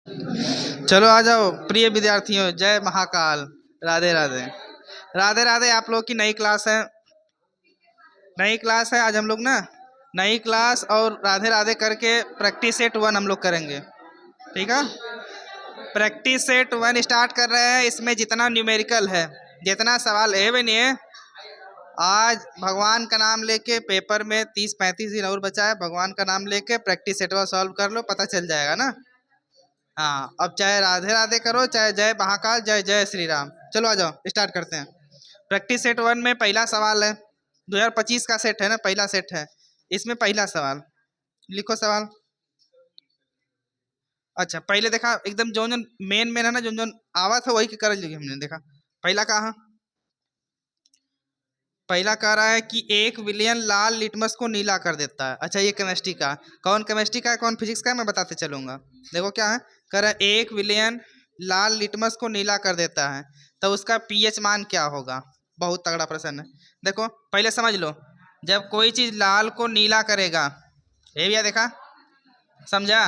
चलो आ जाओ प्रिय विद्यार्थियों, जय महाकाल, राधे राधे। राधे राधे। आप लोग की नई क्लास है, नई क्लास है आज हम लोग ना, नई क्लास और राधे राधे करके प्रैक्टिस सेट 1 हम लोग करेंगे। ठीक है, प्रैक्टिस सेट 1 स्टार्ट कर रहे हैं। इसमें जितना न्यूमेरिकल है, जितना सवाल है भी नहीं है, आज भगवान का नाम लेके पेपर में 30-35 दिन और बचा है। भगवान का नाम लेके प्रैक्टिस सेट 1 सॉल्व कर लो, पता चल जाएगा ना। हाँ, अब चाहे राधे राधे करो, चाहे जय महाकाल, जय जय श्री राम। चलो आ जाओ स्टार्ट करते हैं। प्रैक्टिस सेट 1 में पहला सवाल है, 2025 का सेट है ना, पहला सेट है। इसमें पहला सवाल लिखो सवाल। अच्छा, पहले देखा एकदम जो मेन मेन है ना, जो आवा था वही के कर ली हमने। देखा पहला कहा, पहला कह रहा है कि 1 विलियन लाल लिटमस को नीला कर देता है। अच्छा, ये केमिस्ट्री का, कौन केमिस्ट्री का है कौन फिजिक्स का है मैं बताते चलूंगा। देखो क्या है, कह रहा है 1 विलियन लाल लिटमस को नीला कर देता है, तो उसका पीएच मान क्या होगा। बहुत तगड़ा प्रश्न है। देखो पहले समझ लो, जब कोई चीज लाल को नीला करेगा, ये भैया देखा, समझा।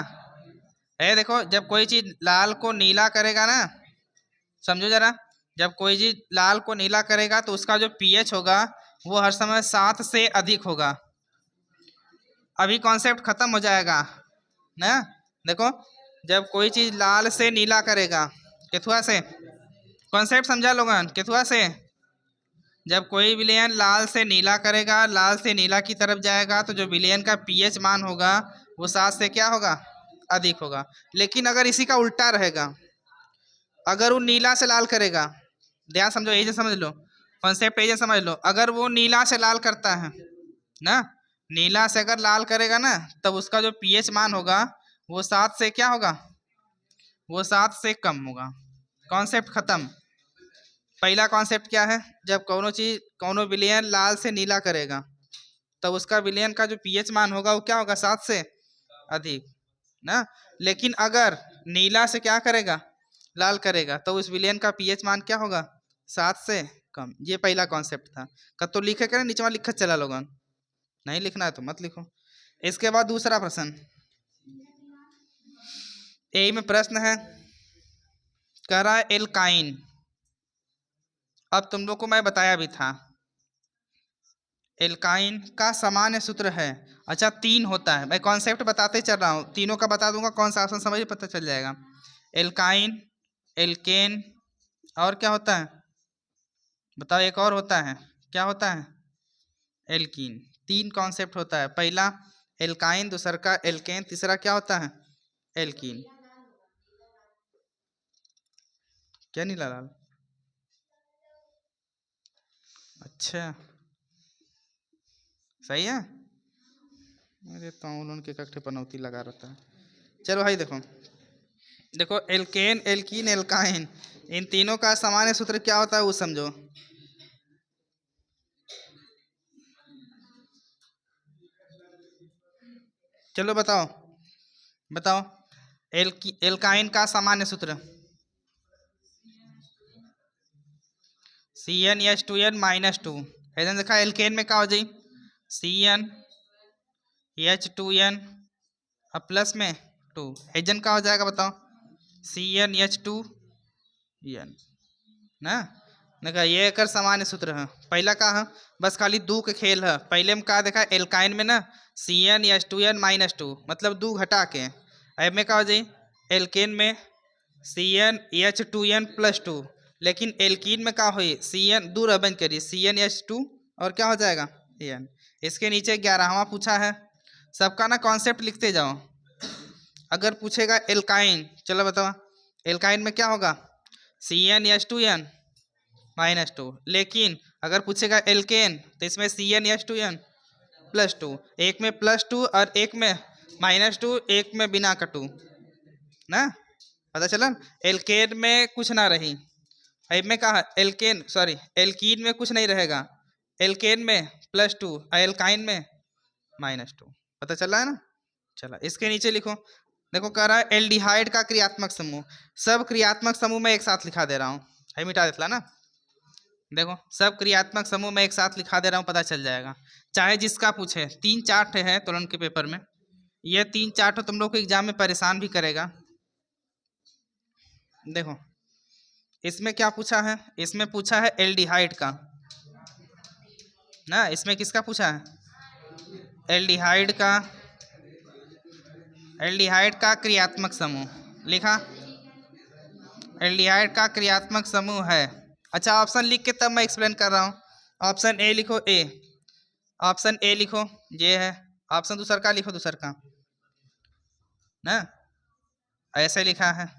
ये देखो, जब कोई चीज लाल को नीला करेगा ना, समझो जरा, जब कोई चीज लाल को नीला करेगा तो उसका जो पीएच होगा वो हर समय 7 से अधिक होगा। अभी कॉन्सेप्ट खत्म हो जाएगा ना। देखो, जब कोई चीज लाल से नीला करेगा, केथुआ से, कॉन्सेप्ट समझा लोगन, केथुआ से। जब कोई विलयन लाल से नीला करेगा, लाल से नीला की तरफ जाएगा, तो जो विलयन का पीएच मान होगा वो 7 से क्या होगा, अधिक होगा। लेकिन अगर इसी का उल्टा रहेगा, अगर वो नीला से लाल करेगा, ध्यान समझो, यही से समझ लो कॉन्सेप्ट, यही से समझ लो। अगर वो नीला से लाल करता है ना, नीला से अगर लाल करेगा ना, तब उसका जो पीएच मान होगा वो 7 से क्या होगा, वो 7 से कम होगा। कॉन्सेप्ट खत्म। पहला कॉन्सेप्ट क्या है, जब कोनो चीज, कोनो विलयन लाल से नीला करेगा, तब उसका विलयन का जो पीएच मान होगा वो क्या होगा, 7 से अधिक ना। लेकिन अगर नीला से क्या करेगा, लाल करेगा, तो उस विलयन का पीएच मान क्या होगा, 7 से कम। ये पहला कॉन्सेप्ट था। कब तो लिखे करें, नीचे लिखत चला लोगन, नहीं लिखना है तो मत लिखो। इसके बाद दूसरा प्रश्न, यही में प्रश्न है, कह रहा है एल्काइन। अब तुम लोग को मैं बताया भी था, एल्काइन का सामान्य सूत्र है। अच्छा, 3 होता है, मैं कॉन्सेप्ट बताते चल रहा हूँ, तीनों का बता दूंगा, कौन सा ऑप्शन समझ पता चल जाएगा। एल्काइन, एल्केन, और क्या होता है बताओ, एक और होता है, क्या होता है, एल्कीन। 3 कॉन्सेप्ट होता है, पहला एल्काइन, दूसरा का एल्केन, तीसरा क्या होता है, एल्कीन। क्या नीला लाल, अच्छा सही है। अरे तो उनके कट्ठे पनौती लगा रहता है। चलो भाई देखो, देखो एल्केन, एल्कीन, एल्काइन, इन तीनों का सामान्य सूत्र क्या होता है वो समझो। चलो बताओ, बताओ। एल्काइन का सामान्य सूत्र CnH2n-2। ऐसा देखा, एल्केन में क्या हो जाए, CnH2n अब प्लस में 2, हेजन का हो जाएगा बताओ, CnH2n ना। देखा, ये एक सामान्य सूत्र है। पहला का है, बस खाली 2 के खेल है। पहले में क्या देखा, एल्काइन में ना CnH2n-2, मतलब 2 घटा के। अब में क्या हो जाए, एल्केन में CnH2n+2, लेकिन एल्कीन में क्या हुई, Cn दूर बंद करिए, CnH2 और क्या हो जाएगा, N। इसके नीचे 11वां पूछा है। सबका ना कॉन्सेप्ट लिखते जाओ। अगर पूछेगा एल्काइन, चलो बताओ, एल्काइन में क्या होगा, CnH2n-2। लेकिन अगर पूछेगा एल्केन, तो इसमें CnH2n+2, एक में +2 और एक में -2, एक में बिना का 2 ना। पता चला, एल्केन में कुछ ना रही, अब में कहा एल्केन, सॉरी एल्कीन में कुछ नहीं रहेगा, एल्केन में +2 और एल्काइन में -2। पता चला है ना। चला, इसके नीचे लिखो। देखो कह रहा है एल्डिहाइड का क्रियात्मक समूह। सब क्रियात्मक समूह में एक साथ लिखा दे रहा हूँ, है मिटा देता ना। देखो, सब क्रियात्मक समूह में एक साथ लिखा दे रहा हूँ, पता चल जाएगा। चाहे जिसका पूछे, 3-4 है तुरंत के पेपर में, ये 3-4 तुम लोग को एग्जाम में परेशान भी करेगा। देखो इसमें क्या पूछा है, इसमें पूछा है एल्डिहाइड का ना, इसमें किसका पूछा है, एल्डिहाइड का, एल्डिहाइड का क्रियात्मक समूह लिखा, एल्डिहाइड का क्रियात्मक समूह है। अच्छा ऑप्शन लिख के तब मैं एक्सप्लेन कर रहा हूँ। ऑप्शन ए लिखो, ए, ऑप्शन ए लिखो, ये है। ऑप्शन दूसर का लिखो, दूसर का ना, ऐसे लिखा है।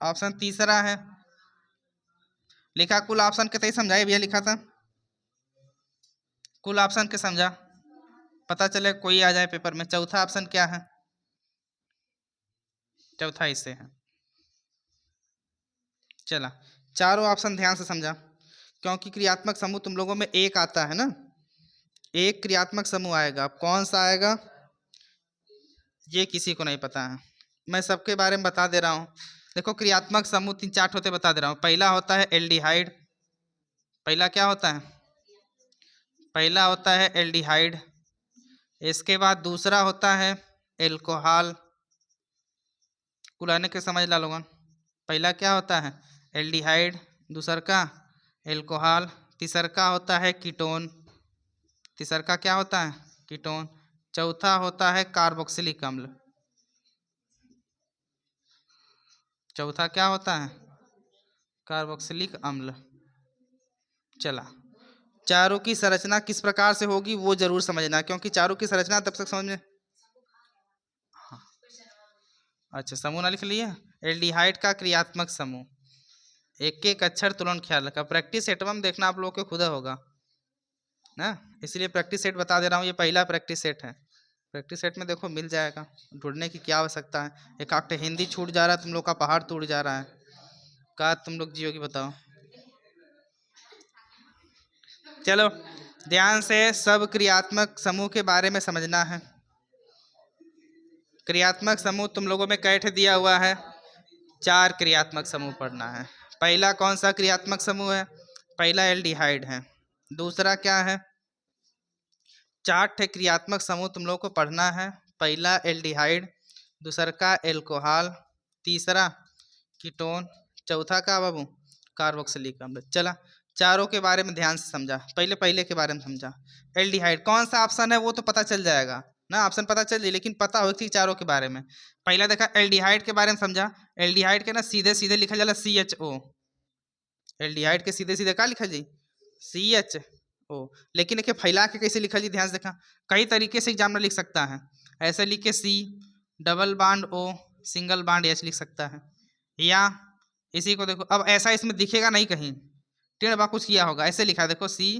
ऑप्शन तीसरा है लिखा, कुल ऑप्शन के तय समझाए भैया, लिखा था कुल ऑप्शन के समझा, पता चले कोई आ जाए पेपर में। चौथा ऑप्शन क्या है, चौथा इससे है। चला चारों ऑप्शन ध्यान से समझा, क्योंकि क्रियात्मक समूह तुम लोगों में एक आता है ना, एक क्रियात्मक समूह आएगा। कौन सा आएगा ये किसी को नहीं पता है, मैं सबके बारे में बता दे रहा हूँ। देखो क्रियात्मक समूह 3-4 होते बता दे रहा हूँ। पहला होता है एल्डिहाइड, पहला क्या होता है, पहला होता है एल्डिहाइड। इसके बाद दूसरा होता है एल्कोहल, कुलाने के समझ ला लोगन। पहला क्या होता है एल्डिहाइड, दूसर का एल्कोहल, तीसर का होता है कीटोन, तीसर का क्या होता है कीटोन, चौथा होता है कार्बोक्सिलिक अम्ल। चौथा क्या होता है कार्बोक्सिलिक अम्ल। चला चारों की संरचना किस प्रकार से होगी वो जरूर समझना, क्योंकि चारों की संरचना तब तक समझ में। हाँ अच्छा समूह ना लिख लिया, एल्डिहाइड का क्रियात्मक समूह, एक एक अक्षर तुरंत ख्याल रखा। प्रैक्टिस सेट में देखना आप लोगों को खुद होगा ना, इसलिए प्रैक्टिस सेट बता दे रहा हूँ। ये पहला प्रैक्टिस सेट है, प्रैक्टिस सेट में देखो मिल जाएगा, ढूंढने की क्या आवश्यकता है। एक आध हिंदी छूट जा रहा है, तुम लोग का पहाड़ टूट जा रहा है, कहा तुम लोग जियोगी बताओ। चलो ध्यान से सब क्रियात्मक समूह के बारे में समझना है। क्रियात्मक समूह तुम लोगों में कैठ दिया हुआ है, 4 क्रियात्मक समूह पढ़ना है। पहला कौन सा क्रियात्मक समूह है, पहला एल्डिहाइड है। दूसरा क्या है, 4 ठे क्रियात्मक समूह तुम लोग को पढ़ना है। पहला एल्डिहाइड, दूसरा का एल्कोहल, तीसरा कीटोन, चौथा का बाबू कार्बोक्सिलिक अम्ल। चला चारों के बारे में ध्यान से समझा, पहले पहले के बारे में समझा। एल्डिहाइड कौन सा ऑप्शन है वो तो पता चल जाएगा ना, ऑप्शन पता चल जाए, लेकिन पता हो कि चारों के बारे में। पहला देखा एल्डिहाइड के बारे में समझा, एल्डिहाइड के ना सीधे सीधे लिखा जाला CHO, एल्डिहाइड के सीधे सीधे का लिखा जी CHO, लेकिन एक फैला के कैसे लिखा जी, ध्यान से देखा। कई तरीके से एग्जाम में लिख सकता है, ऐसे लिख के C डबल बाड O सिंगल बाड H लिख सकता है, या इसी को देखो, अब ऐसा इसमें दिखेगा नहीं कहीं, टेढ़ बा कुछ किया होगा, ऐसे लिखा है देखो C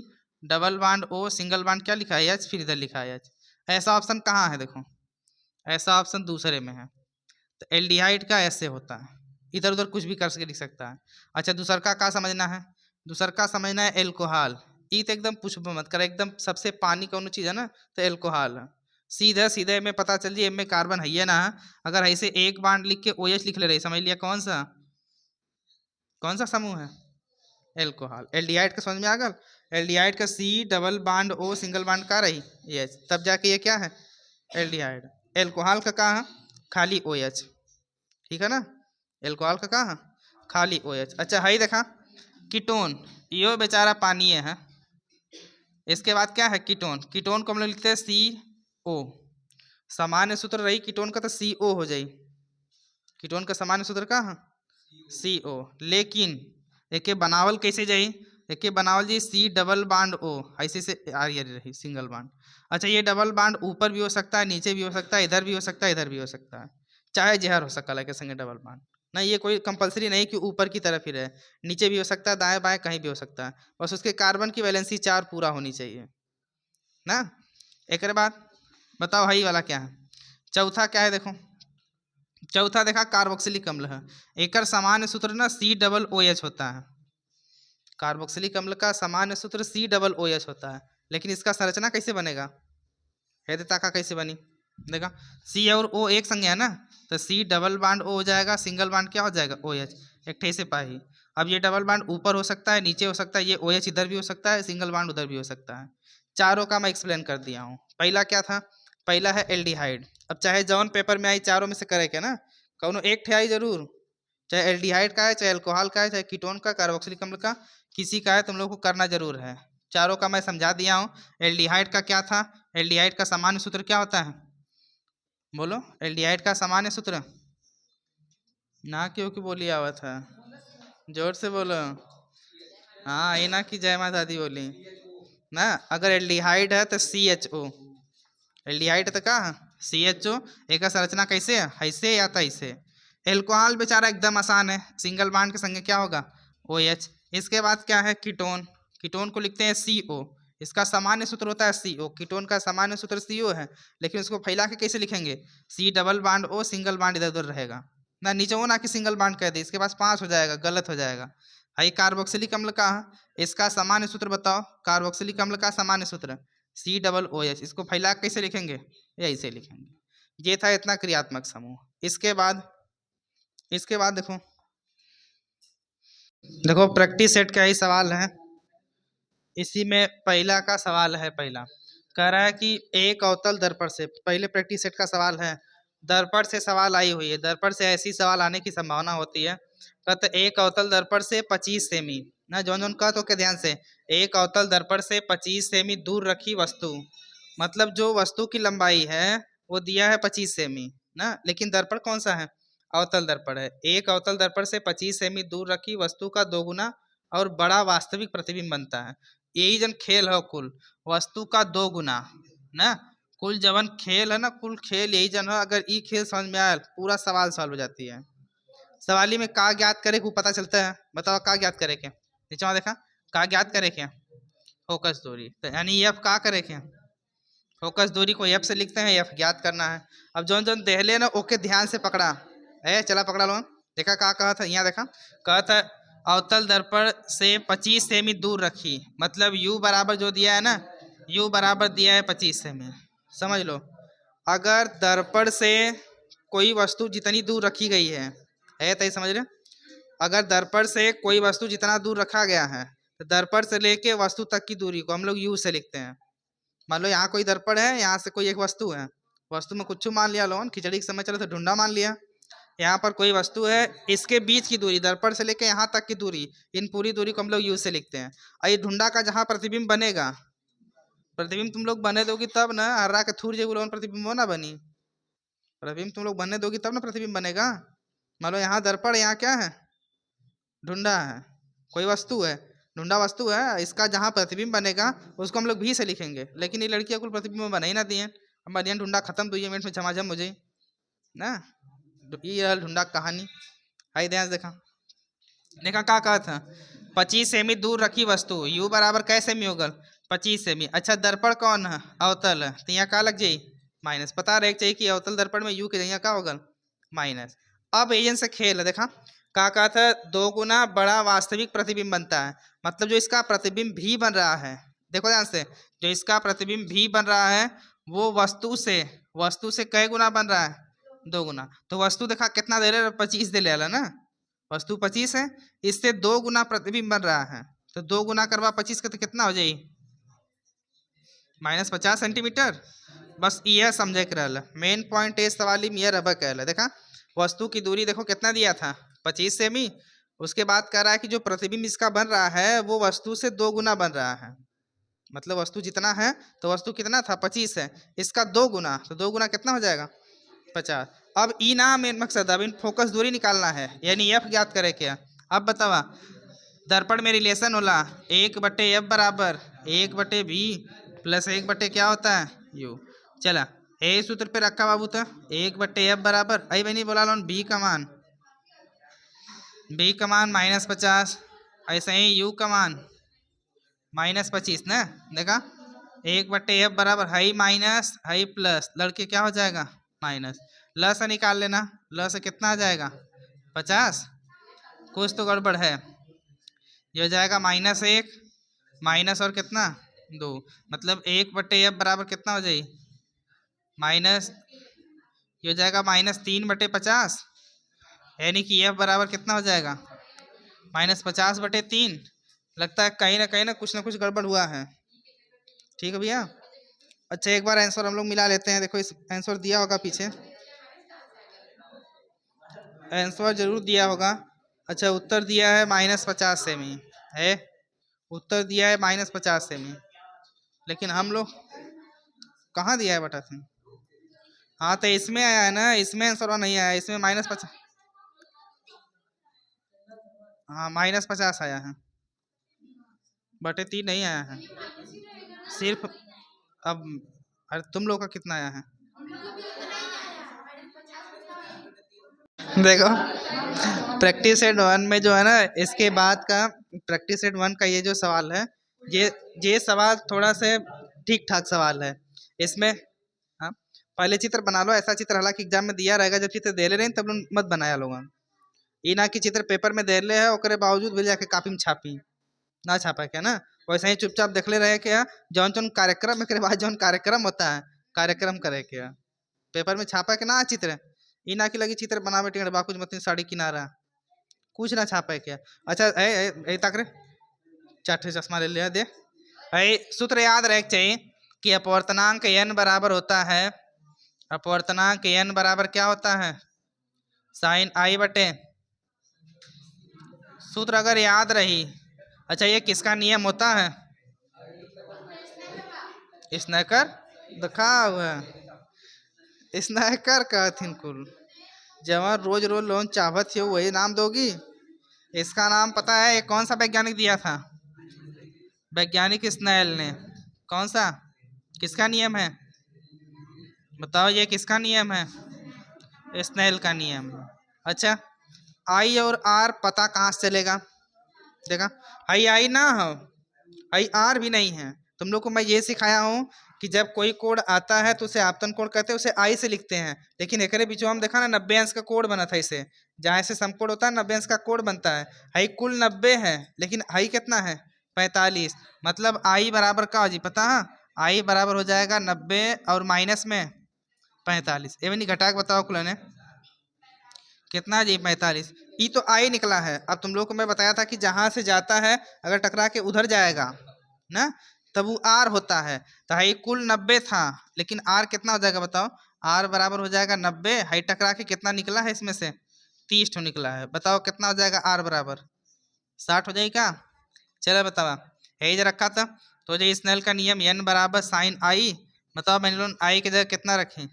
डबल बाड O सिंगल बाड क्या लिखा है H, फिर इधर लिखा है H। ऐसा ऑप्शन कहाँ है देखो, ऐसा ऑप्शन दूसरे में है। तो एल्डिहाइड का ऐसे होता है, इधर उधर कुछ भी कर सके लिख सकता है। अच्छा दूसर का क्या समझना है, दूसर का समझना है एल्कोहल। ई तो एकदम पूछ मत कर, एकदम सबसे पानी कौन चीज़ है ना, तो एल्कोहल है। सीधे सीधे में पता चल जाए में कार्बन है ना, अगर ऐसे एक बांड लिख के OH लिख ले रही, समझ लिया कौन सा समूह है एल्कोहल। एल्डिहाइड का समझ में आ गल, एल्डिहाइड का C double bond O single bond का रही H, तब जाके ये क्या है एल्डिहाइड। एल्कोहल का कहाँ है खाली OH, ठीक है ना, एल्कोहल का कहाँ है खाली OH। अच्छा है देखा कीटोन, यो बेचारा पानी है। इसके बाद क्या है कीटोन, कीटोन को हम लोग लिखते हैं CO, सामान्य सूत्र रही कीटोन का तो CO हो जाए, कीटोन का सामान्य सूत्र कहाँ है CO, लेकिन एक बनावल कैसे जाई, एक बनावल जी C डबल बांड O ऐसे से आ रही सिंगल बांड। अच्छा ये डबल बांड ऊपर भी हो सकता है, नीचे भी हो सकता है, इधर भी हो सकता है, इधर भी हो सकता है, चाहे जहर हो सकता है के संगे डबल बांड ना, ये कोई कंपलसरी नहीं कि ऊपर की तरफ ही रहे, नीचे भी हो सकता है, दाएं बाएं कहीं भी हो सकता है, बस उसके कार्बन की वैलेंसी 4 पूरा होनी चाहिए ना। एक बाद बताओ हाई वाला क्या है, चौथा क्या है देखो, चौथा देखा कार्बोक्सिलिक अम्ल है, एक सामान्य सूत्र ना C डबल OH होता है, कार्बोक्सिलिक अम्ल का सामान्य सूत्र C डबल OH होता है, लेकिन इसका संरचना कैसे बनेगा, हेदता का कैसे बनी देखा, C और O एक संज्ञा है ना, तो C डबल बांड O हो जाएगा, सिंगल बांड क्या हो जाएगा OH, एक ठे से पाही। अब ये डबल बांड ऊपर हो सकता है, नीचे हो सकता है, ये OH इधर भी हो सकता है, सिंगल बांड उधर भी हो सकता है। चारों का मैं एक्सप्लेन कर दिया हूँ। पहला क्या था, पहला है एल्डिहाइड। अब चाहे जौन पेपर में आई चारों में से करे क्या ना, कौनो एक ठे आई जरूर, चाहे एल्डिहाइड का है, चाहे अल्कोहल का है, चाहे कीटोन का, कार्बोक्सिलिक अम्ल का, किसी का है, तुम लोग को करना जरूर है। चारों का मैं समझा दिया हूँ। एल्डिहाइड का क्या था? एल्डिहाइड का सामान्य सूत्र क्या होता है? बोलो, एल्डिहाइड का सामान्य सूत्र। ना क्यों की बोली आवा था, जोर से बोलो। हाँ, ये ना कि जय माता दी बोली ना। अगर एल्डिहाइड है तो CHO, एल्डिहाइड तो का CHO। एक का संरचना कैसे है, ऐसे या तो ऐसे। एल्कोहल बेचारा एकदम आसान है, सिंगल बॉन्ड के संगे क्या होगा, OH। इसके बाद क्या है, कीटोन। कीटोन को लिखते हैं CO। इसका सामान्य सूत्र होता है CO। कीटोन का सामान्य सूत्र CO है, लेकिन उसको फैला के कैसे लिखेंगे, C double bond O, single bond इधर उधर रहेगा ना, नीचे वो ना कि सिंगल बॉन्ड कह दे, इसके पास 5 हो जाएगा, गलत हो जाएगा। हाई कार्बोक्सिलिक अम्ल का, इसका सामान्य सूत्र बताओ, कार्बोक्सिलिक अम्ल का सामान्य सूत्र C डबल OH। इसको फैला के कैसे लिखेंगे, या ऐसे लिखेंगे। ये था इतना क्रियात्मक समूह। इसके बाद देखो, प्रैक्टिस सेट का ही सवाल है। इसी में पहला का सवाल है, पहला कह रहा है कि एक अवतल दर्पण से, पहले प्रैक्टिस सेट का सवाल है, दर्पण से सवाल आई हुई है, दर्पण से ऐसी सवाल आने की संभावना होती है। कहते एक अवतल दर्पण से 25 सेमी ना, जौन जौन कह तो के ध्यान से, एक अवतल दर्पण से 25 सेमी दूर रखी वस्तु, मतलब जो वस्तु की लंबाई है वो दिया है 25 सेमी ना, लेकिन दर्पण कौन सा है, अवतल दर्पण है। एक अवतल दर्पण से 25 सेमी दूर रखी वस्तु का दोगुना और बड़ा वास्तविक प्रतिबिंब बनता है। यही जन खेल है, कुल वस्तु का दो गुना ना, कुल जवन खेल है ना, कुल खेल यही जन है। अगर ई खेल समझ में आया, पूरा सवाल सॉल्व हो जाती है। सवाली में का ज्ञात करे को पता चलता है, बताओ का ज्ञात करे क्या, नीचे वहां देखा, का ज्ञात करे क्या, फोकस दूरी, तो यानी एफ का करे क्या, फोकस दूरी को एफ से लिखते हैं, एफ ज्ञात करना है। अब जौन जौन देहले ना ओके ध्यान से पकड़ा, चला पकड़ा लो, देखा का कहा था, यहाँ देखा कहा था अवतल दर्पण से 25 सेमी दूर रखी, मतलब u बराबर जो दिया है ना, u बराबर दिया है 25 सेमी। समझ लो, अगर दर्पण से कोई वस्तु जितनी दूर रखी गई है तो समझ रहे, अगर दर्पण से कोई वस्तु जितना दूर रखा गया है, तो दर्पण से लेके वस्तु तक की दूरी को हम लोग u से लिखते हैं। मान लो यहाँ कोई दर्पण है, यहाँ से कोई एक वस्तु है, वस्तु में कुछ मान लिया लोन, खिचड़ी के समय चले तो ढूंढा मान लिया। यहाँ पर कोई वस्तु है, इसके बीच की दूरी, दर्पण से लेके यहाँ तक की दूरी, इन पूरी दूरी को हम लोग यू से लिखते हैं। और ये ढूंढा का जहाँ प्रतिबिंब बनेगा, प्रतिबिंब तुम लोग बने दोगी तब ना, हर्रा के थूर जे प्रतिबिंब ना बनी, प्रतिबिंब तुम लोग बनने दोगी तब ना प्रतिबिंब बनेगा। मान लो यहाँ दर्पण, यहाँ क्या है, ढूंढा है, कोई वस्तु है, ढूंढा वस्तु है, इसका जहाँ प्रतिबिंब बनेगा उसको हम लोग भी से लिखेंगे, लेकिन ये लड़कियां कुल प्रतिबिंब बना ही ना दिए, हम बनिया ढूंढा खत्म 2 मिनट में झमाझम हो जाए ना। ये ढूंढा कहानी, हाई ध्यान देखा, देखा क्या कहा था, 25 सेमी दूर रखी वस्तु, u बराबर कै सेमी होगा, 25 सेमी। अच्छा दर्पण कौन है, अवतल है, तो यहाँ का लग जाये माइनस, पता रहे चाहिए कि अवतल दर्पण में u के जगह क्या होगा, माइनस। अब एजेंट से खेल है, देखा क्या कहा था, दो गुना बड़ा वास्तविक प्रतिबिंब बनता है, मतलब जो इसका प्रतिबिंब भी बन रहा है, देखो ध्यान से, जो इसका प्रतिबिंब भी बन रहा है वो वस्तु से कै गुना बन रहा है, 2 गुना। तो वस्तु देखा कितना दे रहे, 25 दे ले ना, वस्तु 25 है, इससे 2 गुना प्रतिबिंब बन रहा है, तो 2 गुना करवा 25 का तो कितना हो जाए, -50 सेंटीमीटर। बस यह समझे के रहल, मेन पॉइंट इस सवाल में यह रबा कहल, देखा वस्तु की दूरी देखो कितना दिया था, 25 सेमी। उसके बाद कह रहा है कि जो प्रतिबिंब इसका बन रहा है वो वस्तु से 2 गुना बन रहा है, मतलब वस्तु जितना है तो वस्तु कितना था 25 है, इसका 2 गुना, तो 2 गुना कितना हो जाएगा 50। अब ई ना मेन मकसद, अब इन फोकस दूरी निकालना है, यानी एफ ज्ञात करे क्या। अब बतावा दर्पण में रिलेशन होला 1/f बराबर 1/v प्लस 1/ क्या होता है u। चला ए सूत्र पे रखा बाबू, तो 1/f बराबर आई बनी बोला लो b का मान, -50, ऐसे ही u का मान -25 ना, देखा 1/f बराबर हाई माइनस हाई प्लस, लड़के क्या हो जाएगा माइनस, ल से निकाल लेना, ल से कितना आ जाएगा 50, कुछ तो गड़बड़ है, ये हो जाएगा -1 माइनस और कितना 2, मतलब 1/f बराबर कितना हो जाए माइनस, ये हो जाएगा -3/50, यानी कि f बराबर कितना हो जाएगा -50/3। लगता है कहीं ना कुछ गड़बड़ हुआ है, ठीक है भैया। अच्छा एक बार आंसर हम लोग मिला लेते हैं, देखो इस आंसर दिया होगा पीछे, आंसर जरूर दिया होगा। अच्छा उत्तर दिया है -50 सेमी है, उत्तर दिया है -50 सेमी, लेकिन हम लोग कहाँ दिया है बटा से। हाँ तो इसमें आया है ना, इसमें आंसर नहीं आया, इसमें -50, हाँ -50 आया है, बटे 3 नहीं आया है सिर्फ। अब अरे तुम लोग का कितना आया है देखो, प्रैक्टिस सेट 1 में जो है ना, इसके बाद का प्रैक्टिस सेट 1 का ये जो सवाल है, ये ये सवाल थोड़ा से ठीक ठाक सवाल है इसमें। हाँ पहले चित्र बना लो, ऐसा चित्र हालांकि एग्जाम में दिया रहेगा, जब चित्र दे ले रहे तब लोग मत बनाया लोग, ये ना कि चित्र पेपर में दे ले है और बावजूद भी जाके कापी में छापी ना छापा क्या ना, वैसे ही चुपचाप देख ले रहे क्या जौन जौन कार्यक्रम के बाद जौन कार्यक्रम होता है, कार्यक्रम करे क्या पेपर में छापा के ना चित्र, ई ना कि लगी चित्र बनावे टिकट बाकुछ मत साड़ी किनारा कुछ ना छापे क्या। अच्छा ए तक रे चार चश्मा ले लिया दे। सूत्र याद रहे चाहिए कि अपवर्तनांक n बराबर होता है, अपवर्तनांक n बराबर क्या होता है, साइन आई बटे, सूत्र अगर याद रही। अच्छा ये किसका नियम होता है, स्नैकर दिखा हुआ स्नैकर का थिन कुल, जवान रोज रोज लोन चाहत है वही नाम दोगी। इसका नाम पता है, ये कौन सा वैज्ञानिक दिया था, वैज्ञानिक स्नेल ने, कौन सा, किसका नियम है बताओ, ये किसका नियम है, स्नेल का नियम। अच्छा आई और आर पता कहाँ से चलेगा, देखा आई आई ना हो, आई आर भी नहीं है, तुम लोग को मैं ये सिखाया हूँ कि जब कोई कोड आता है तो उसे आपतन कोड कहते हैं, उसे आई से लिखते हैं, लेकिन एकरे बीच में हम देखा ना 90 अंश का कोड बना था, इसे जहाँ से सम कोड होता है 90 अंश का कोड बनता है, आई कुल 90 है लेकिन आई कितना है 45, मतलब आई बराबर का हो जी पता है, आई बराबर हो जाएगा 90 और माइनस में 45, एवं नहीं घटा के बताओ कुल ने कितना जी 45, ई तो आई निकला है। अब तुम लोग को मैं बताया था कि जहां से जाता है अगर टकरा के उधर जाएगा ना तब वो आर होता है, तो हाई कुल 90 था लेकिन आर कितना हो जाएगा बताओ, आर बराबर हो जाएगा 90, हाई टकरा के कितना निकला है इसमें से 30 ठो निकला है, बताओ कितना हो जाएगा आर बराबर 60 हो जाएगा। चलो बताओ यही रखा था, तो जो स्नेल का नियम n बराबर साइन आई, बताओ मैंने लोग आई की जगह कितना रखें।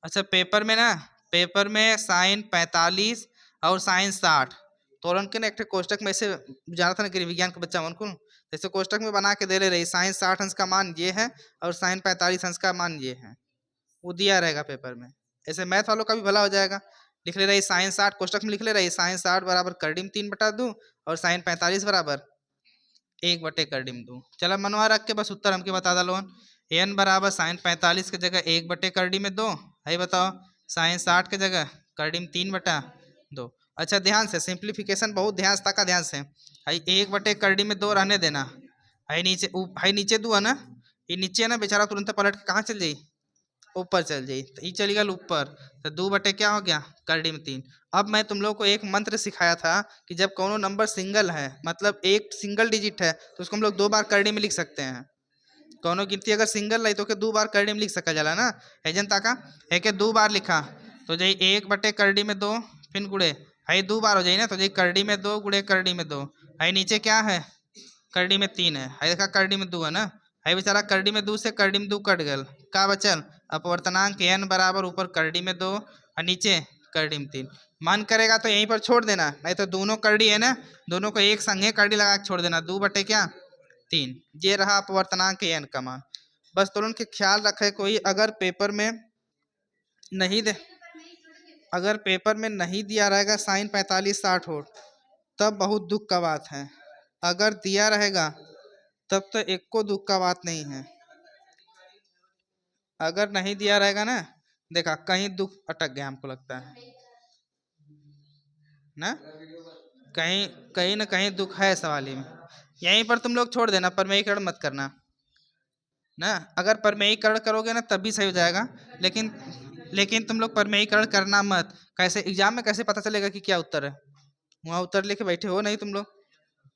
अच्छा पेपर में ना, पेपर में साइन 45 और साइन 60, तो उनके ना एक कोष्टक में ऐसे जाना था ना कि विज्ञान का बच्चा उनको जैसे कोष्टक में बना के दे ले रही, साइन 60 अंश का मान ये है और साइन 45 अंश का मान ये है, वो दिया रहेगा पेपर में। ऐसे मैथ वालों का भी भला हो जाएगा, लिख ले रही साइन 60 कोष्टक में लिख ले रही, साइन 60 बराबर करडिम 3/2 और साइन 45 बराबर 1/2। चलो मनवा रख के बस उत्तर हमके बता दो, n बराबर साइन 45 की जगह 1/2 है, बताओ साइन 60 की जगह करडिम 3/2। अच्छा ध्यान से सिंप्लीफिकेशन बहुत ध्यान से तका ध्यान से, है 1/2 रहने देना, है नीचे 2 है ना, ये नीचे है ना बेचारा तुरंत पलट के कहाँ चल जाई, ऊपर चल जाई, तो ये चली गल ऊपर, तो 2 क्या हो गया करडिम 3। अब मैं तुम लोग को एक मंत्र सिखाया था कि जब कोनो नंबर सिंगल है मतलब एक सिंगल डिजिट है तो उसको हम लोग 2 बार करडी में लिख सकते हैं, कोनो गिनती अगर सिंगल रही तो के 2 बार करडी में लिख सका जाला ना, है जनता का है के 2 बार लिखा तो जाई 1/2 फिर गुड़े है 2 बार हो जाए ना, तो जाई करडी में 2 गुड़े करडी में 2, है नीचे क्या है करडी में 3 है देखा करडी में 2 है ना, है बेचारा करडी में 2 से करडी में 2 कट गल, का बचल अपवर्तनांक n बराबर ऊपर करडी में 2 और नीचे करडी में 3। मन करेगा तो यहीं पर छोड़ देना, नहीं तो दोनों करडी है ना, दोनों को एक संगे करडी लगा के छोड़ देना, 2/3 ये रहा अपवर्तनांक n का मान। बस तुरंत के ख्याल रखे कोई अगर पेपर में नहीं दे, अगर पेपर में नहीं दिया रहेगा साइन 45-60 हो तब बहुत दुख का बात है, अगर दिया रहेगा तब तो एक को दुख का बात नहीं है, अगर नहीं दिया रहेगा ना देखा कहीं दुख अटक गया हमको लगता है ना, कहीं कहीं ना कहीं दुख है सवाल में, यहीं पर तुम लोग छोड़ देना, परमेयीकरण मत करना ना, अगर परमेयीकरण करोगे ना तब भी सही हो जाएगा, लेकिन लेकिन तुम लोग परमेयीकरण करना मत, कैसे एग्जाम में कैसे पता चलेगा कि क्या उत्तर है, वहाँ उत्तर लेके बैठे हो नहीं तुम लोग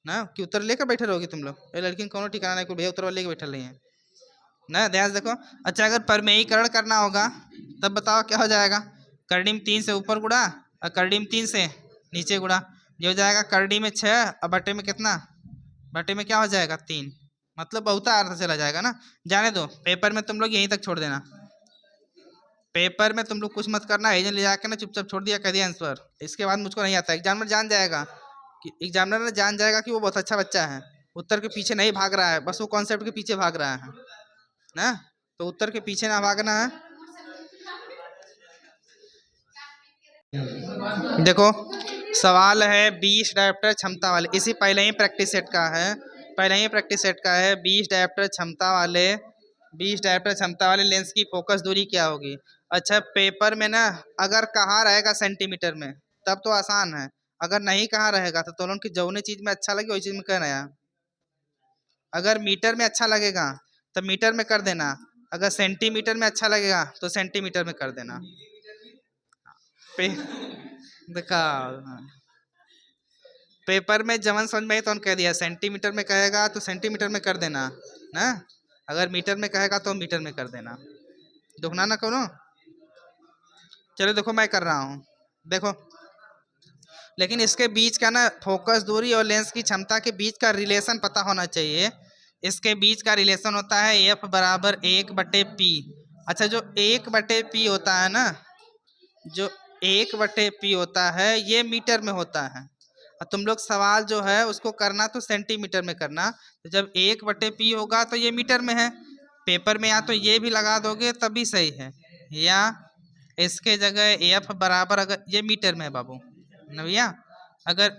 ना, कि उत्तर लेकर बैठे रहोगे तुम लोग, ये लड़की कोनो ठिकाना नहीं, कोई भैया उत्तर लेके बैठे रही है ना, ध्यान से देखो। अच्छा अगर परमेयीकरण करना होगा तब बताओ क्या हो जाएगा, करडिम 3 से ऊपर गुड़ा और करड़ी में 3 से नीचे गुणा, ये हो जाएगा करड़ी में 6 और बटे में कितना, बटे में क्या हो जाएगा 3, मतलब बहुत अर्थ चला जाएगा ना। जाने दो, पेपर में तुम लोग यहीं तक छोड़ देना, पेपर में तुम लोग कुछ मत करना, एजेंट ले जाके ना चुपचाप छोड़ दिया, कह दिया आंसर। इसके बाद मुझको नहीं आता, एग्जामिनर जान जाएगा कि एग्जामिनर जान जाएगा कि वो बहुत अच्छा बच्चा है, उत्तर के पीछे नहीं भाग रहा है, बस वो कॉन्सेप्ट के पीछे भाग रहा है ना। तो उत्तर के पीछे ना भागना है। देखो सवाल है 20 डायोप्टर क्षमता वाले, इसी पहले ही प्रैक्टिस सेट का है, पहले ही प्रैक्टिस सेट का है। 20 डायोप्टर क्षमता वाले, 20 डायोप्टर क्षमता वाले लेंस की फोकस दूरी क्या होगी। अच्छा पेपर में ना अगर कहाँ रहेगा सेंटीमीटर में तब तो आसान है, अगर नहीं कहाँ रहेगा तो तुम लोग की जौने चीज में अच्छा लगे वही चीज में करना है। अगर मीटर में अच्छा लगेगा तो मीटर में कर देना, अगर सेंटीमीटर में अच्छा लगेगा तो सेंटीमीटर में कर देना। पे देखा पेपर में जवन समझ में आई तो कह दिया, सेंटीमीटर में कहेगा तो सेंटीमीटर में कर देना ना, अगर मीटर में कहेगा तो मीटर में कर देना, दुखना ना करो। चलो देखो मैं कर रहा हूँ, देखो लेकिन इसके बीच का ना फोकस दूरी और लेंस की क्षमता के बीच का रिलेशन पता होना चाहिए। इसके बीच का रिलेशन होता है एफ बराबर 1/p। अच्छा जो 1/p होता है ना, जो 1/p होता है ये मीटर में होता है, और तुम लोग सवाल जो है उसको करना तो सेंटीमीटर में करना, तो जब 1/p होगा तो ये मीटर में है, पेपर में या तो ये भी लगा दोगे तभी सही है, या इसके जगह एफ बराबर, अगर ये मीटर में है बाबू नविया, अगर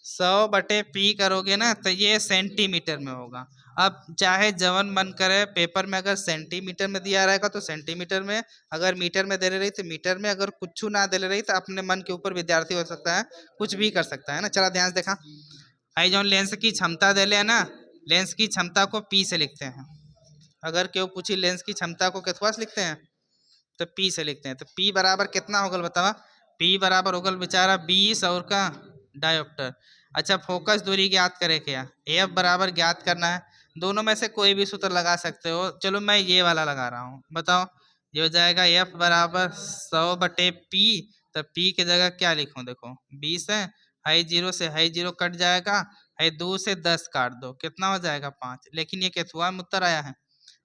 100/p करोगे ना तो ये सेंटीमीटर में होगा। अब चाहे जवन मन करे, पेपर में अगर सेंटीमीटर में दिया रहेगा तो सेंटीमीटर में, अगर मीटर में दे रही तो मीटर में, अगर कुछ ना दे रही तो अपने मन के ऊपर विद्यार्थी हो सकता है कुछ भी कर सकता है ना। चला ध्यान से देखा, आई जो लेंस की क्षमता दे ले ना, लेंस की क्षमता को पी से लिखते हैं, अगर क्यों पूछी लेंस की क्षमता को कितवा से लिखते हैं तो पी से लिखते हैं, तो पी बराबर कितना होगा बतावा, पी बराबर होगा बेचारा 20 और का डायोप्टर। अच्छा फोकस दूरी ज्ञात करे क्या, एफ बराबर ज्ञात करना है, दोनों में से कोई भी सूत्र लगा सकते हो, चलो मैं ये वाला लगा रहा हूँ, बताओ ये हो जाएगा एफ बराबर 100/p, तो पी की जगह क्या लिखूं, देखो 20 है, हाई जीरो से हाई जीरो कट जाएगा, हाई 2 से 10 काट दो, कितना हो जाएगा 5, लेकिन ये केथुआ में उत्तर आया है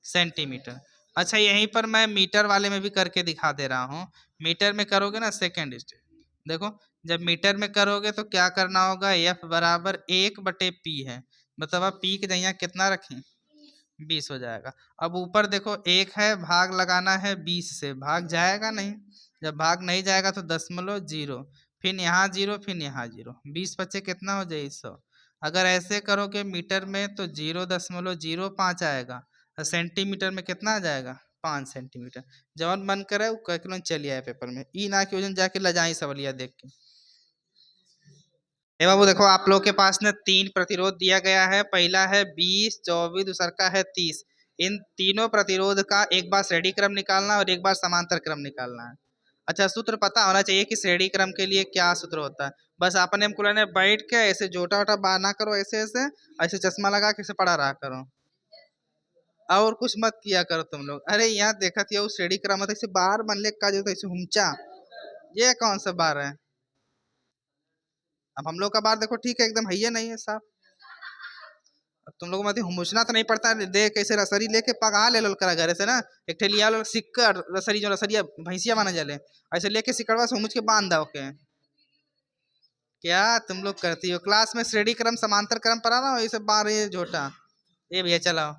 सेंटीमीटर। अच्छा यहीं पर मैं मीटर वाले में भी करके दिखा दे रहा हूँ, मीटर में करोगे ना सेकेंड स्टेप, देखो जब मीटर में करोगे तो क्या करना होगा, एफ बराबर 1/p है, मतलब आप पी की जगह कितना रखें 20 हो जाएगा। अब ऊपर देखो एक है, भाग लगाना है 20 से, भाग जाएगा नहीं, जब भाग नहीं जाएगा तो 0.0, फिर यहाँ 0, फिर यहाँ 0, 20 बच्चे कितना हो जाए 100। अगर ऐसे करोगे मीटर में तो 0.05 आएगा, और सेंटीमीटर में कितना आ जाएगा 5 सेंटीमीटर। जवन मन करे वो कैलकुलेशन चलिए आए पेपर में, ई ना कि वजन जाके लजाई सवालिया देख के। ए बाबू देखो आप लोग के पास ना 3 प्रतिरोध दिया गया है, पहला है 20, 24, दूसरा का है 30। इन तीनों प्रतिरोध का एक बार श्रेणी क्रम निकालना और एक बार समांतर क्रम निकालना है। अच्छा सूत्र पता होना चाहिए कि श्रेणी क्रम के लिए क्या सूत्र होता है, बस आपने हमको ने बैठ के ऐसे जोटा वोटा बार ना करो, ऐसे ऐसे ऐसे चश्मा लगा के ऐसे पढ़ा रहा करो, और कुछ मत किया करो तुम लोग। अरे यहाँ देखा थी वो श्रेणी क्रम होता है, ऐसे बार बनले का जो ऐसे हुमचा, ये कौन सा बार है। अब हम लोग का बार देखो ठीक है एकदम है, ये नहीं है साहब, अब तुम लोगों में हुमुचना तो नहीं पड़ता है, देख कैसे रसरी लेके पगा ले लो करा घर से ना, एक ठे लिया लो सिक्कर रसरी, जो रसरिया भैंसिया माना जले, ऐसे लेके सिकड़वा से हुमुच के बांध दो के। क्या तुम लोग करती हो क्लास में श्रेणी क्रम समांतर क्रम पढ़ा ना, वैसे बार ये झोटा, ये भैया चलाओ।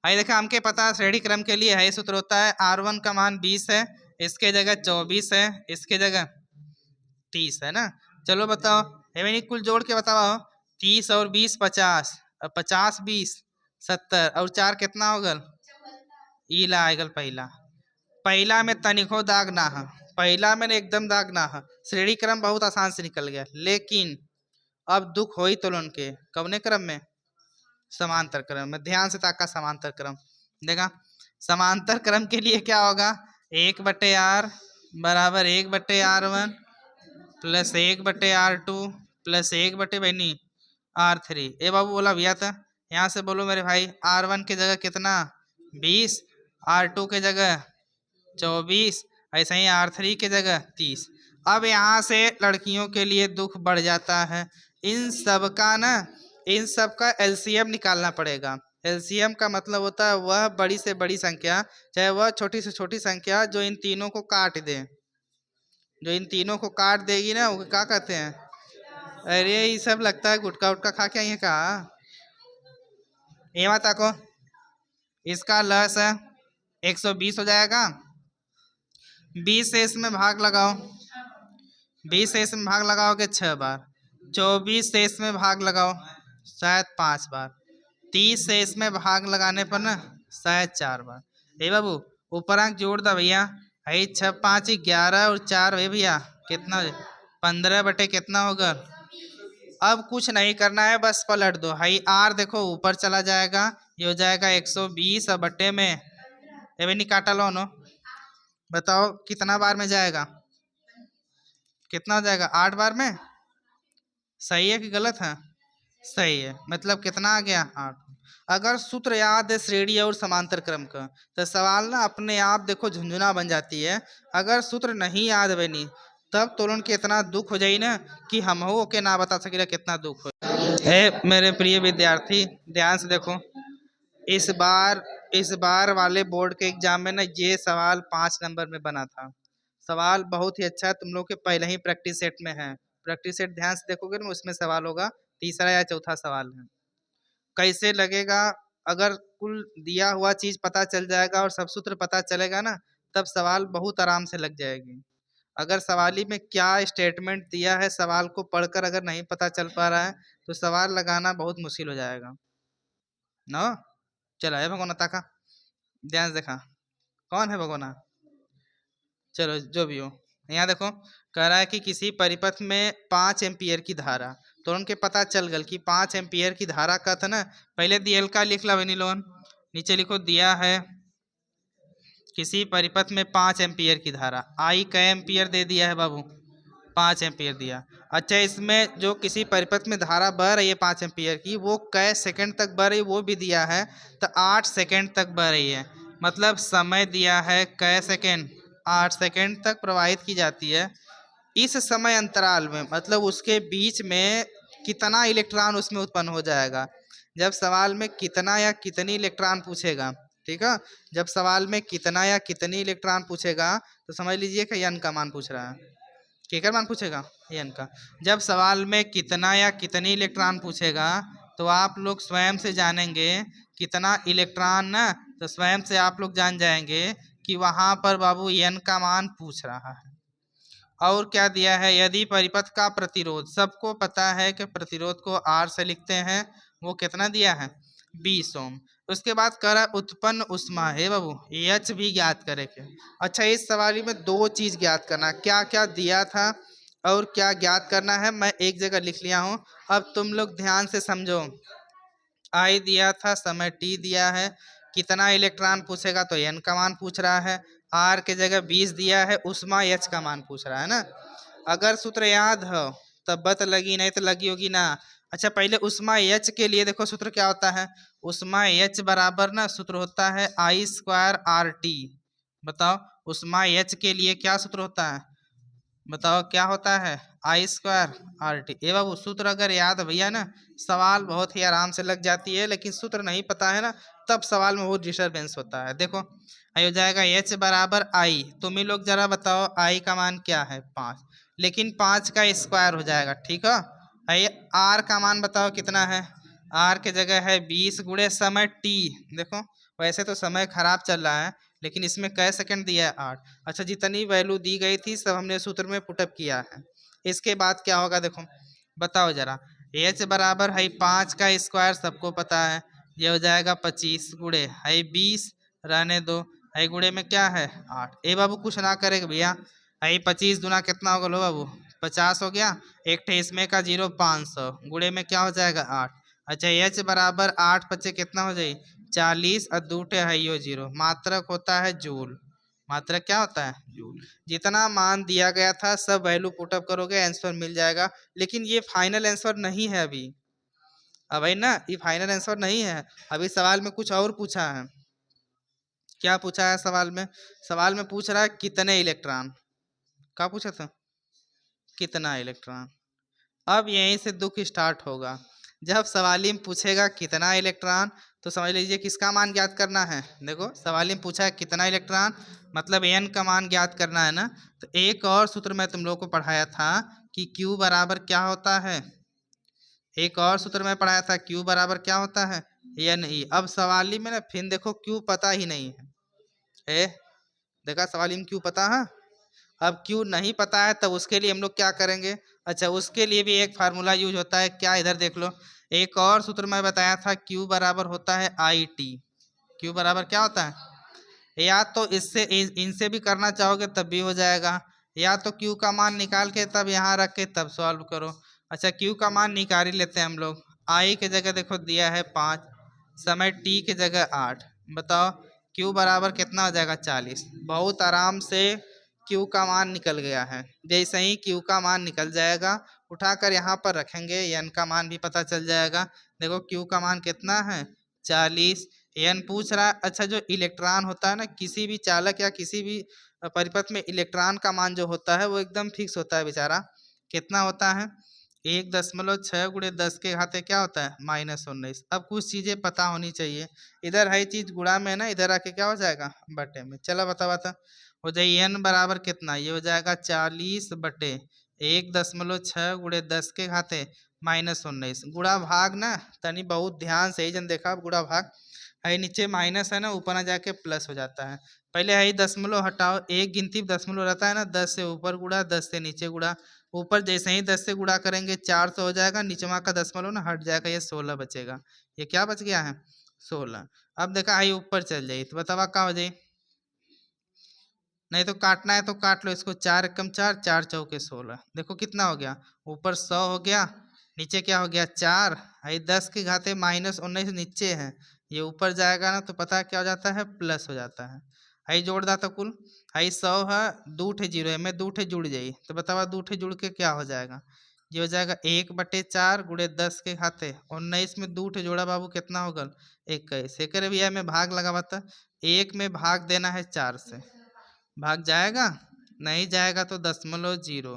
आई देखा हमके पता है श्रेणी क्रम के लिए है सूत्र होता है R1 का मान 20 है, इसके जगह 24 है, इसके जगह 30 है ना। चलो बताओ हेवेनी कुल जोड़ के बताओ, 30 और 20 50, और 50 20 70, और 4 कितना होगा, ई ला आएगल पहला, पहला में तनिको दाग ना है, पहला में एकदम दाग ना है, श्रेणी क्रम बहुत आसान से निकल गया, लेकिन अब दुख हो ही तो उनके कवने क्रम में, समांतर क्रम में। ध्यान से ताका समांतर क्रम देखा, समांतर क्रम के लिए क्या होगा, 1/r बराबर 1/r1 plus 1/r2 plus 1/r3। ए बाबू बोला भैया था, यहाँ से बोलो मेरे भाई, R1 की जगह कितना 20, R2 की जगह 24, ऐसे ही R3 की जगह 30। अब यहाँ से लड़कियों के लिए दुख बढ़ जाता है, इन सब का ना, इन सब का एलसीएम निकालना पड़ेगा। एलसीएम का मतलब होता है वह बड़ी से बड़ी संख्या, चाहे वह छोटी से छोटी संख्या, जो इन तीनों को काट दे। जो इन तीनों को काट देगी ना, वो क्या कहते हैं? अरे ये सब लगता है गुटखा उटका खा के आई है कहा। ये मत को इसका लस है 120 हो जाएगा। 20 से इसमें भाग लगाओ, 20 से इसमें भाग लगाओगे 6 बार। 24 से इसमें भाग लगाओ शायद 5 बार। 30 से इसमें भाग लगाने पर ना शायद 4 बार। ए बाबू ऊपर अंक जोड़ दो भैया, है 6 5 11 और 4 भैया कितना, 15 बटे कितना होगा। अब कुछ नहीं करना है, बस पलट दो। हाई आर देखो ऊपर चला जाएगा, ये हो जाएगा 120 और बट्टे में ये भी नहीं काटा लो नो। बताओ कितना बार में जाएगा, कितना हो जाएगा? 8 बार में। सही है कि गलत है? सही है, मतलब कितना आ गया? 8। अगर सूत्र याद है श्रेणी और समांतर क्रम का, तो सवाल ना अपने आप देखो झुंझुना बन जाती है। अगर सूत्र नहीं याद बनी तब तुरंत के इतना दुख हो जाई ना कि हम हो के ना बता सके कितना दुख हो। मेरे प्रिय विद्यार्थी ध्यान से देखो, इस बार वाले बोर्ड के एग्जाम में ना ये सवाल 5 नंबर में बना था। सवाल बहुत ही अच्छा है, तुम लोग के पहले ही प्रैक्टिस सेट में है। प्रैक्टिस सेट ध्यान से देखोगे ना, उसमें सवाल होगा, तीसरा या चौथा सवाल है। कैसे लगेगा? अगर कुल दिया हुआ चीज पता चल जाएगा और सब सूत्र पता चलेगा ना, तब सवाल बहुत आराम से लग जाएगी। अगर सवाली में क्या स्टेटमेंट दिया है, सवाल को पढ़कर अगर नहीं पता चल पा रहा है तो सवाल लगाना बहुत मुश्किल हो जाएगा ना। चलो है भगोना ताका, ध्यान से देखा कौन है भगोना। चलो जो भी हो, यहाँ देखो कह रहा है कि किसी परिपथ में 5 एम्पियर की धारा, तो उनके पता चल गल कि 5 एम्पियर की धारा का था ना। पहले दियल का लिख ला बनी लोन, नीचे लिखो दिया है किसी परिपथ में 5 एम्पियर की धारा। आई कै एम्पियर दे दिया है बाबू? 5 एम्पियर दिया। अच्छा इसमें जो किसी परिपथ में धारा बह रही है 5 एम्पियर की, वो कै सेकंड तक बह रही है वो भी दिया है, तो 8 सेकंड तक बह रही है। मतलब समय दिया है कै सेकंड, 8 सेकंड तक प्रवाहित की जाती है। इस समय अंतराल में मतलब उसके बीच में कितना इलेक्ट्रॉन उसमें उत्पन्न हो जाएगा। जब सवाल में कितना या कितनी इलेक्ट्रॉन पूछेगा, ठीक है, जब सवाल में कितना या कितनी इलेक्ट्रॉन पूछेगा तो समझ लीजिए कि यन का मान पूछ रहा है। केकर मान पूछेगा? यन का। जब सवाल में कितना या कितनी इलेक्ट्रॉन पूछेगा तो आप लोग स्वयं से जानेंगे कितना इलेक्ट्रॉन ना, तो स्वयं से आप लोग जान जाएंगे कि वहां पर बाबू एन का मान पूछ रहा है। और क्या दिया है? यदि परिपथ का प्रतिरोध, सबको पता है कि प्रतिरोध को आर से लिखते हैं, वो कितना दिया है? 20 ओम। उसके बाद करा उत्पन्न उष्मा है बाबू, एच भी ज्ञात करे के। अच्छा इस सवाल में 2 चीज ज्ञात करना, क्या क्या दिया था और क्या ज्ञात करना है, मैं एक जगह लिख लिया हूँ। अब तुम लोग ध्यान से समझो। आई दिया था, समय टी दिया है, कितना इलेक्ट्रॉन पूछेगा तो एन का मान पूछ रहा है, आर के जगह 20 दिया है, उष्मा एच का मान पूछ रहा है ना। अगर सूत्र याद हो तब बत लगी, नहीं तो लगी होगी ना। अच्छा पहले उष्मा एच के लिए देखो सूत्र क्या होता है। उष्मा एच बराबर ना सूत्र होता है आई स्क्वायर आर टी। बताओ उष्मा एच के लिए क्या सूत्र होता है? बताओ क्या होता है? आई स्क्वायर आर टी। ए बाबू सूत्र अगर याद है भैया ना, सवाल बहुत ही आराम से लग जाती है, लेकिन सूत्र नहीं पता है ना, तब सवाल में बहुत डिस्टर्बेंस होता है। देखो आई हो जाएगा एच बराबर आई, तुम ही लोग जरा बताओ आई का मान क्या है? 5, लेकिन 5 का स्क्वायर हो जाएगा, ठीक है। आई आर का मान बताओ कितना है? आर के जगह है 20 गुणे समय टी। देखो वैसे तो समय खराब चल रहा है, लेकिन इसमें कै सेकंड दिया है? 8। अच्छा जितनी वैल्यू दी गई थी सब हमने सूत्र में पुटअप किया है। इसके बाद क्या होगा देखो, बताओ जरा। एच बराबर है 5 का स्क्वायर, सबको पता है, ये हो जाएगा 25 गुणे है 20, रहने दो, है गुणे में क्या है? 8। ए बाबू कुछ ना करेगा भैया, है 25 दूना कितना होगा लो बाबू? 50 हो गया, एक ठे इसमें का 0 500 गुणे में क्या हो जाएगा? 8। अच्छा एच बराबर 8 पच्चे कितना हो जाए? 40 और 2 ठे है यो 0, मात्रक होता है जूल। मात्रक क्या होता है? जूल। जितना मान दिया गया था सब वैल्यू पुटअप करोगे आंसर मिल जाएगा। लेकिन ये फाइनल आंसर नहीं है अभी। अब है ना, ये फाइनल आंसर नहीं है, अभी सवाल में कुछ और पूछा है। क्या पूछा है सवाल में? सवाल में पूछ रहा है कितने इलेक्ट्रॉन। क्या पूछा था? कितना इलेक्ट्रॉन। अब यहीं से दुख स्टार्ट होगा। जब सवाली में पूछेगा कितना इलेक्ट्रॉन, तो समझ लीजिए किसका मान ज्ञात करना है। देखो सवाली में पूछा है कितना इलेक्ट्रॉन, मतलब एन का मान ज्ञात करना है ना। तो एक और सूत्र मैं तुम लोगों को पढ़ाया था कि क्यू बराबर क्या होता है। एक और सूत्र में पढ़ाया था, क्यू बराबर क्या होता है, एन ई। अब सवाली में ना फिर देखो क्यू पता ही नहीं है। ए, देखा सवाली में क्यू पता है। अब क्यू नहीं पता है तब उसके लिए हम लोग क्या करेंगे। अच्छा, उसके लिए भी एक फार्मूला यूज होता है। क्या, इधर देख लो। एक और सूत्र मैं बताया था, क्यू बराबर होता है आई टी। क्यू बराबर क्या होता है, या तो इससे इनसे भी करना चाहोगे तब भी हो जाएगा, या तो क्यू का मान निकाल के तब यहाँ रख के तब सॉल्व करो। अच्छा, क्यू का मान निकाल ही लेते हैं हम लोग। आई के जगह देखो दिया है 5, समय टी के जगह 8। बताओ क्यू बराबर कितना हो जाएगा, 40। बहुत आराम से क्यू का मान निकल गया है। जैसे ही क्यू का मान निकल जाएगा, उठाकर यहाँ पर रखेंगे, एन का मान भी पता चल जाएगा। देखो क्यू का मान कितना है, 40। एन पूछ रहा है। अच्छा, जो इलेक्ट्रॉन होता है ना, किसी भी चालक या किसी भी परिपथ में इलेक्ट्रॉन का मान जो होता है वो एकदम फिक्स होता है बेचारा। कितना होता है, 1.6 × 10 के घाते क्या होता है, -19। अब कुछ चीजें पता होनी चाहिए। इधर है चीज गुणा में ना, इधर आके क्या हो जाएगा, बटे में। चलो बता बता, हो जाए एन बराबर कितना, ये हो जाएगा 40 बटे 1.6 × 10 के घाते -19। गुणा भाग ना तनी बहुत ध्यान से ही जन देखा, गुणा भाग है नीचे माइनस है ना, ऊपर ना जाके प्लस हो जाता है। पहले है दशमलव हटाओ, एक गिनती दशमलव रहता है ना, 10 से ऊपर गुणा 10 से नीचे गुणा। ऊपर जैसे ही 10 से गुणा करेंगे 4 से हो जाएगा, नीचवा का दशमलव ना हट जाएगा, ये 16 बचेगा। ये क्या बच गया है, 16। अब देखा आई ऊपर चल जाई तो बतावा क्या हो जाए। नहीं तो काटना है तो काट लो इसको, 4 × 4 4 चौके 16। देखो कितना हो गया, ऊपर 100 हो गया, नीचे क्या हो गया 4। आई 10 के घाते -19 नीचे है, ये ऊपर जाएगा ना तो पता है क्या हो जाता है, प्लस हो जाता है। आई जोड़ दा तो कुल, आई 100 है, 2 ठे जीरो है, मैं 2 ठे जुड़ जाई तो बतावा 2 ठे जुड़ के क्या हो जाएगा। ये हो जाएगा 1/4 × 10 के घाते 19 में 2 ठे जोड़ा बाबू कितना होगा, 21। एक भैया में भाग लगा बता, 1 में भाग देना है 4 से, भाग जाएगा, नहीं जाएगा तो दशमलव जीरो।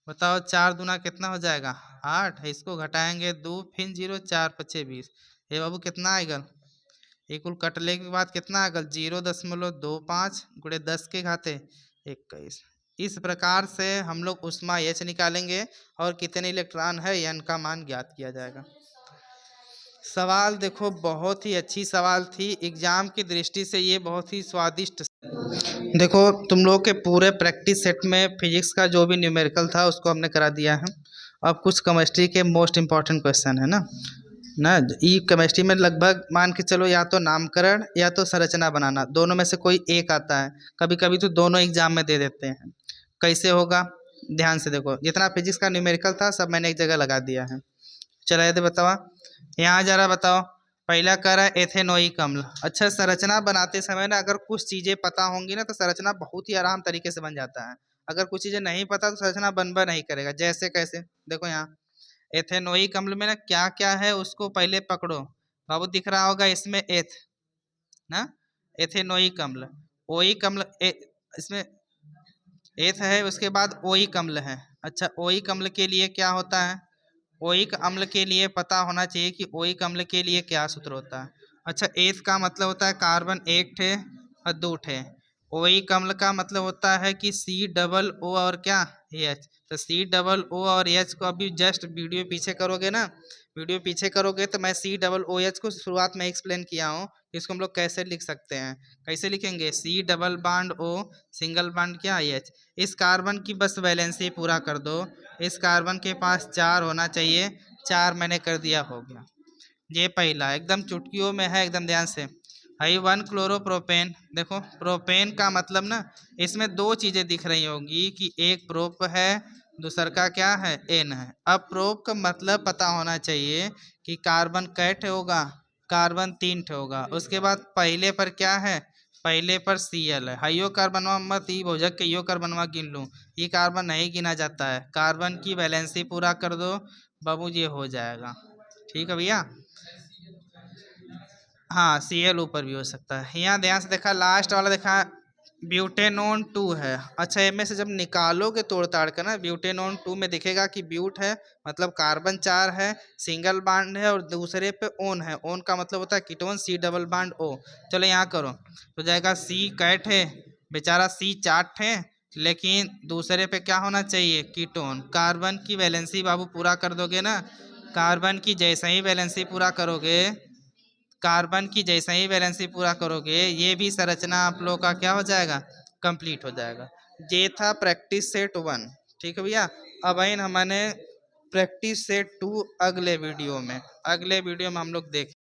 बताओ 4 दूना कितना हो जाएगा, 8 है, इसको घटाएंगे 2 फिर 0, 4×5 = 20। ये बाबू कितना आएगा, ये कुल कटले के बाद कितना आएगा, 0.25 × 10 के घाते 21। इस प्रकार से हम लोग उष्मा एच निकालेंगे और कितने इलेक्ट्रॉन है एन का मान ज्ञात किया जाएगा। सवाल देखो बहुत ही अच्छी सवाल थी, एग्जाम की दृष्टि से ये बहुत ही स्वादिष्ट। देखो तुम लोग के पूरे प्रैक्टिस सेट में फिजिक्स का जो भी न्यूमेरिकल था उसको हमने करा दिया है। अब कुछ केमिस्ट्री के मोस्ट इम्पॉर्टेंट क्वेश्चन है ना ई केमिस्ट्री में लगभग मान के चलो, या तो नामकरण या तो संरचना बनाना, दोनों में से कोई एक आता है। कभी कभी तो दोनों एग्जाम में दे देते हैं। कैसे होगा, ध्यान से देखो, जितना फिजिक्स का न्यूमेरिकल था सब मैंने एक जगह लगा दिया है। चलो ये बताओ, यहाँ जरा बताओ। पहला कह रहा है एथेनोइक अम्ल। अच्छा, संरचना बनाते समय ना अगर कुछ चीजें पता होंगी ना तो संरचना बहुत ही आराम तरीके से बन जाता है। अगर कुछ चीजें नहीं पता तो संरचना बनबा नहीं करेगा। जैसे कैसे, देखो यहाँ एथेनोइक अम्ल में ना क्या क्या है उसको पहले पकड़ो। बाबू दिख रहा होगा इसमें एथ ना, एथेनोइक अम्ल, ओइक अम्ल इसमें एथ है, उसके बाद ओइक अम्ल है। अच्छा, ओइक अम्ल के लिए क्या होता है, ओइक अम्ल के लिए पता होना चाहिए कि ओइक अम्ल के लिए क्या सूत्र होता है। अच्छा, एथ का मतलब होता है कार्बन एक ठे और 2 ठे। ओइक अम्ल का मतलब होता है कि C+O और क्या, एच। तो C+O और एच को अभी जस्ट वीडियो पीछे करोगे ना, वीडियो पीछे करोगे तो मैं C+OH को शुरुआत में एक्सप्लेन किया हूँ, इसको हम लोग कैसे लिख सकते हैं। कैसे लिखेंगे, C+O सिंगल बॉन्ड क्या, एच। इस कार्बन की बस वैलेंसी पूरा कर दो, इस कार्बन के पास 4 होना चाहिए, 4 मैंने कर दिया, हो गया। ये पहला एकदम चुटकियों में है, एकदम ध्यान से। High 1 chloropropane. देखो प्रोपेन का मतलब ना, इसमें 2 चीजें दिख रही होंगी कि एक प्रोप है, दूसर का क्या है, एन है। अब प्रोप का मतलब पता होना चाहिए कि कार्बन कै ठे होगा, कार्बन 3 ठे होगा। उसके बाद पहले पर क्या है, पहले पर Cl है। हाइयो कार्बनवा मत ई भोजक के यो कार्बनवा गिन लूँ, ये कार्बन नहीं गिना जाता है। कार्बन की वैलेंसी पूरा कर दो बाबू, ये हो जाएगा। ठीक है भैया। हाँ Cl ऊपर भी हो सकता है। यहाँ ध्यान से देखा, लास्ट वाला देखा ब्यूटेनॉन 2 है। अच्छा इनमें से जब निकालोगे तोड़ ताड़ कर ना, ब्यूटेनॉन 2 में दिखेगा कि ब्यूट है मतलब कार्बन 4 है, सिंगल बॉन्ड है, और दूसरे पे ओन है। ओन का मतलब होता है ketone, C double bond O. चलो यहाँ करो तो जाएगा सी कैट है, बेचारा सी चार्ट है, लेकिन दूसरे पे क्या होना चाहिए कीटोन। कार्बन की वैलेंसी बाबू पूरा कर दोगे ना, कार्बन की जैसे ही वैलेंसी पूरा करोगे, कार्बन की जैसे ही वैलेंसी पूरा करोगे, ये भी संरचना आप लोग का क्या हो जाएगा, कंप्लीट हो जाएगा। ये था प्रैक्टिस सेट 1। ठीक है भैया। अब इन हमने प्रैक्टिस सेट 2 अगले वीडियो में हम लोग देखें।